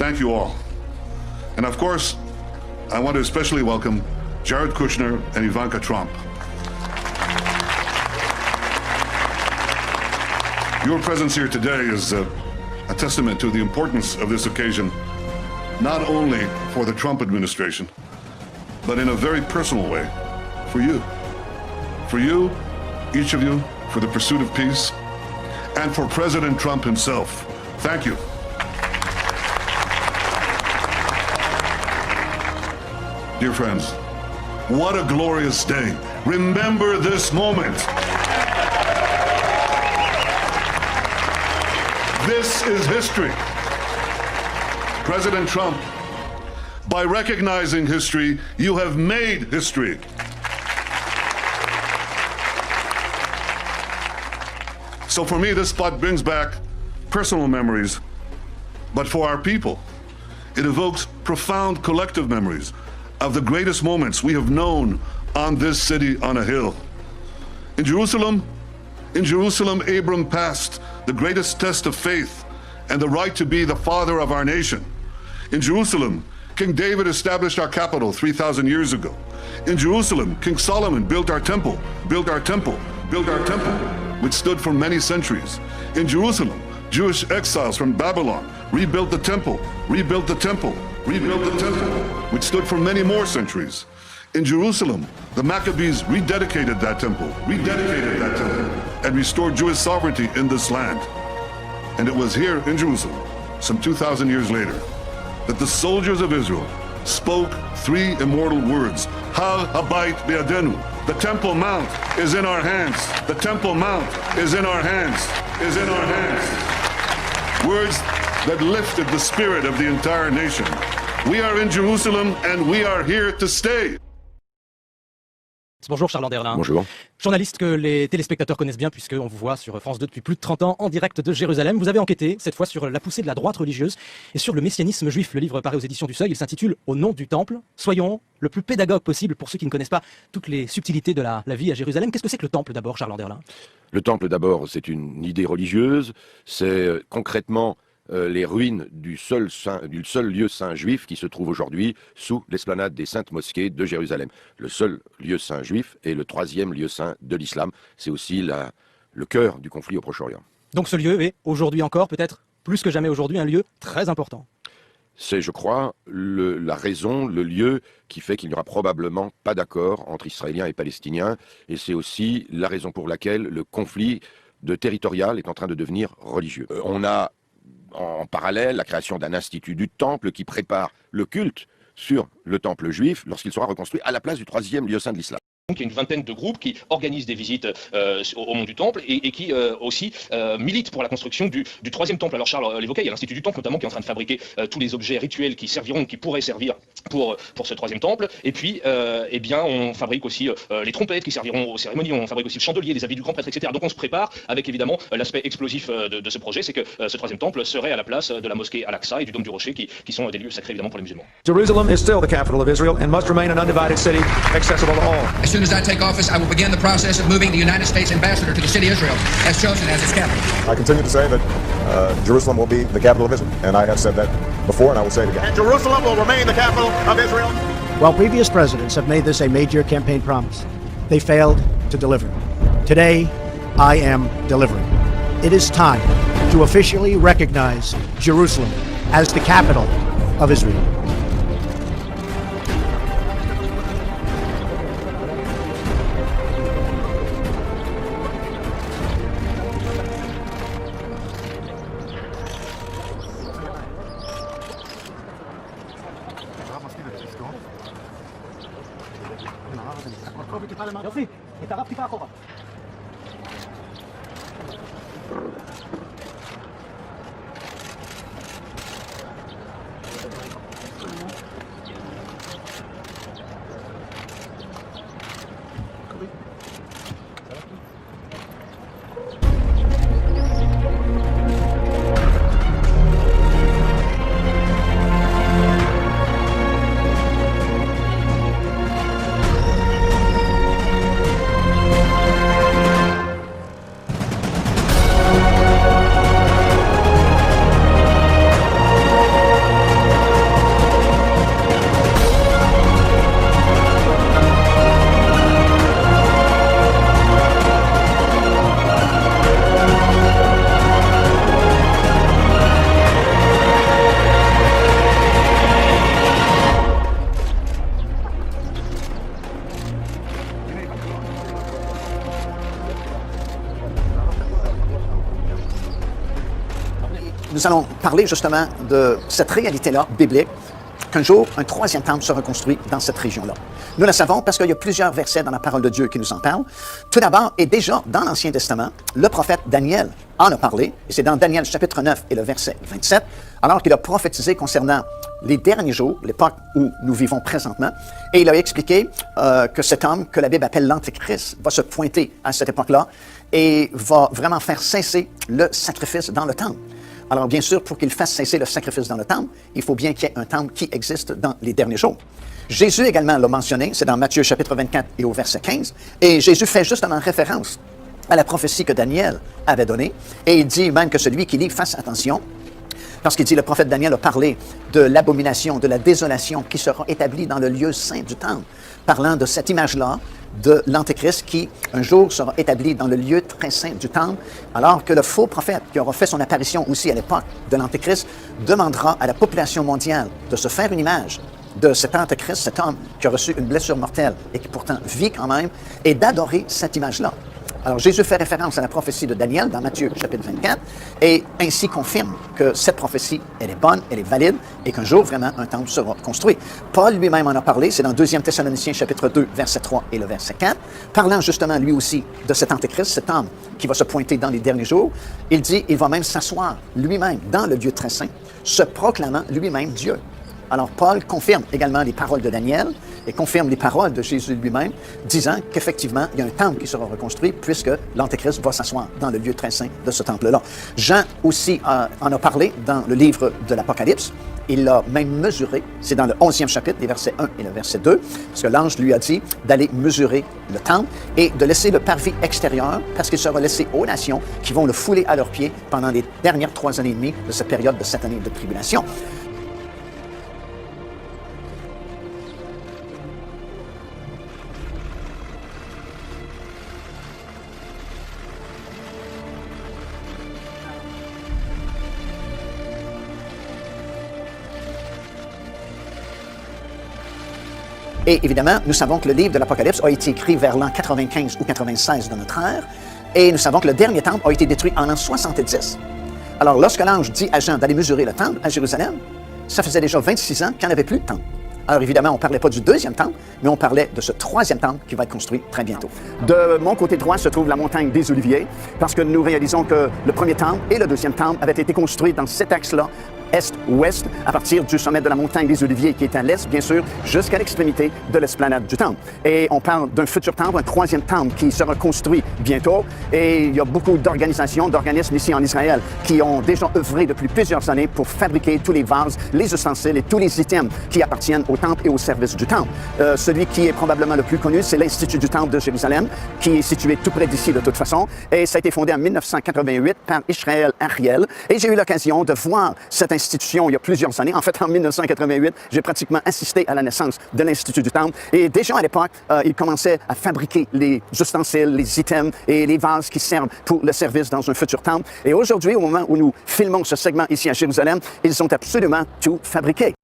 Thank you all. And of course, I want to especially welcome Jared Kushner and Ivanka Trump. Your presence here today is a testament to the importance of this occasion, not only for the Trump administration, but in a very personal way, for you. For you, each of you, for the pursuit of peace, and for President Trump himself. Thank you. Dear friends, what a glorious day. Remember this moment. This is history. President Trump, by recognizing history, you have made history. So for me, this spot brings back personal memories, but for our people, it evokes profound collective memories of the greatest moments we have known on this city on a hill. In Jerusalem, Abram passed the greatest test of faith and the right to be the father of our nation. In Jerusalem, King David established our capital 3,000 years ago. In Jerusalem, King Solomon built our temple, which stood for many centuries. In Jerusalem, Jewish exiles from Babylon rebuilt the temple, which stood for many more centuries. In Jerusalem, the Maccabees rededicated that temple, and restored Jewish sovereignty in this land. And it was here in Jerusalem, some 2,000 years later, that the soldiers of Israel spoke three immortal words: Har Habayit Be'adenu. The Temple Mount is in our hands. The Temple Mount is in our hands. Words that lifted the spirit of the entire nation. We are in Jerusalem and we are here to stay. Bonjour Charles Anderlin. Bonjour. Journaliste que les téléspectateurs connaissent bien puisqu'on vous voit sur France 2 depuis plus de 30 ans en direct de Jérusalem. Vous avez enquêté cette fois sur la poussée de la droite religieuse et sur le messianisme juif. Le livre paraît aux éditions du Seuil. Il s'intitule Au nom du Temple. Soyons le plus pédagogue possible pour ceux qui ne connaissent pas toutes les subtilités de la vie à Jérusalem. Qu'est-ce que c'est que le Temple d'abord, Charles Anderlin? Le Temple d'abord, c'est une idée religieuse. C'est concrètement les ruines du seul lieu saint juif qui se trouve aujourd'hui sous l'esplanade des Saintes Mosquées de Jérusalem. Le seul lieu saint juif et le troisième lieu saint de l'islam. C'est aussi le cœur du conflit au Proche-Orient. Donc ce lieu est aujourd'hui encore, peut-être plus que jamais aujourd'hui, un lieu très important. C'est, je crois, la raison, le lieu qui fait qu'il n'y aura probablement pas d'accord entre Israéliens et Palestiniens. Et c'est aussi la raison pour laquelle le conflit territorial est en train de devenir religieux. On a en parallèle la création d'un institut du Temple qui prépare le culte sur le Temple juif lorsqu'il sera reconstruit à la place du troisième lieu saint de l'islam. Il y a une vingtaine de groupes qui organisent des visites au Mont du Temple et qui aussi militent pour la construction du troisième temple. Alors Charles l'évoquait, il y a l'Institut du Temple notamment qui est en train de fabriquer tous les objets rituels qui pourraient servir pour ce troisième temple. Et puis, eh bien, on fabrique aussi les trompettes qui serviront aux cérémonies, on fabrique aussi le chandelier, les habits du grand prêtre, etc. Donc on se prépare avec évidemment l'aspect explosif de ce projet, c'est que ce troisième temple serait à la place de la mosquée Al-Aqsa et du Dôme du Rocher qui sont des lieux sacrés évidemment pour les musulmans. Jerusalem is still the capital of Israel and must remain an undivided city accessible to all. As soon as I take office, I will begin the process of moving the United States ambassador to the city of Israel, as chosen as its capital. I continue to say that Jerusalem will be the capital of Israel, and I have said that before, and I will say it again. And Jerusalem will remain the capital of Israel. While previous presidents have made this a major campaign promise, they failed to deliver. Today, I am delivering. It is time to officially recognize Jerusalem as the capital of Israel. יופי, את הרב טיפה אחורה. nous allons parler justement de cette réalité-là biblique, qu'un jour, un troisième temple sera construit dans cette région-là. Nous le savons parce qu'il y a plusieurs versets dans la parole de Dieu qui nous en parlent. Tout d'abord, et déjà dans l'Ancien Testament, le prophète Daniel en a parlé, et c'est dans Daniel chapitre 9 et le verset 27, alors qu'il a prophétisé concernant les derniers jours, l'époque où nous vivons présentement, et il a expliqué que cet homme, que la Bible appelle l'Antéchrist, va se pointer à cette époque-là et va vraiment faire cesser le sacrifice dans le temple. Alors, bien sûr, pour qu'il fasse cesser le sacrifice dans le temple, il faut bien qu'il y ait un temple qui existe dans les derniers jours. Jésus également l'a mentionné, c'est dans Matthieu chapitre 24 et au verset 15, et Jésus fait justement référence à la prophétie que Daniel avait donnée, et il dit même que celui qui lit fasse attention, parce qu'il dit, le prophète Daniel a parlé de l'abomination, de la désolation qui sera établie dans le lieu saint du temple, parlant de cette image-là de l'Antéchrist qui, un jour, sera établi dans le lieu très saint du temple, alors que le faux prophète, qui aura fait son apparition aussi à l'époque de l'Antéchrist, demandera à la population mondiale de se faire une image de cet Antéchrist, cet homme qui a reçu une blessure mortelle et qui pourtant vit quand même, et d'adorer cette image-là. Alors, Jésus fait référence à la prophétie de Daniel dans Matthieu chapitre 24 et ainsi confirme que cette prophétie, elle est bonne, elle est valide et qu'un jour, vraiment, un temple sera construit. Paul lui-même en a parlé, c'est dans 2 Thessaloniciens chapitre 2, verset 3 et le verset 4, parlant justement lui aussi de cet Antéchrist, cet homme qui va se pointer dans les derniers jours. Il dit, il va même s'asseoir lui-même dans le lieu très saint, se proclamant lui-même Dieu. Alors, Paul confirme également les paroles de Daniel et confirme les paroles de Jésus lui-même, disant qu'effectivement, il y a un temple qui sera reconstruit puisque l'Antéchrist va s'asseoir dans le lieu très saint de ce temple-là. Jean aussi en a parlé dans le livre de l'Apocalypse. Il l'a même mesuré, c'est dans le 11e chapitre, les versets 1 et le verset 2, parce que l'ange lui a dit d'aller mesurer le temple et de laisser le parvis extérieur, parce qu'il sera laissé aux nations qui vont le fouler à leurs pieds pendant les dernières 3 années et demie de cette période de 7 années de tribulation. Et évidemment, nous savons que le livre de l'Apocalypse a été écrit vers l'an 95 ou 96 de notre ère, et nous savons que le dernier temple a été détruit en l'an 70. Alors, lorsque l'ange dit à Jean d'aller mesurer le temple à Jérusalem, ça faisait déjà 26 ans qu'il n'y en avait plus de temple. Alors évidemment, on ne parlait pas du deuxième temple, mais on parlait de ce troisième temple qui va être construit très bientôt. De mon côté droit se trouve la montagne des Oliviers, parce que nous réalisons que le premier temple et le deuxième temple avaient été construits dans cet axe-là, est-ouest, à partir du sommet de la montagne des Oliviers, qui est à l'est, bien sûr, jusqu'à l'extrémité de l'esplanade du temple. Et on parle d'un futur temple, un troisième temple qui sera construit bientôt. Et il y a beaucoup d'organisations, d'organismes ici en Israël qui ont déjà œuvré depuis plusieurs années pour fabriquer tous les vases, les ustensiles et tous les items qui appartiennent au temple et au service du temple. Celui qui est probablement le plus connu, c'est l'Institut du Temple de Jérusalem, qui est situé tout près d'ici de toute façon. Et ça a été fondé en 1988 par Israël Ariel. Et j'ai eu l'occasion de voir cette institution il y a plusieurs années. En fait, en 1988, j'ai pratiquement assisté à la naissance de l'Institut du Temple. Et déjà à l'époque, ils commençaient à fabriquer les ustensiles, les items et les vases qui servent pour le service dans un futur temple. Et aujourd'hui, au moment où nous filmons ce segment ici à Jérusalem, ils ont absolument tout fabriqué.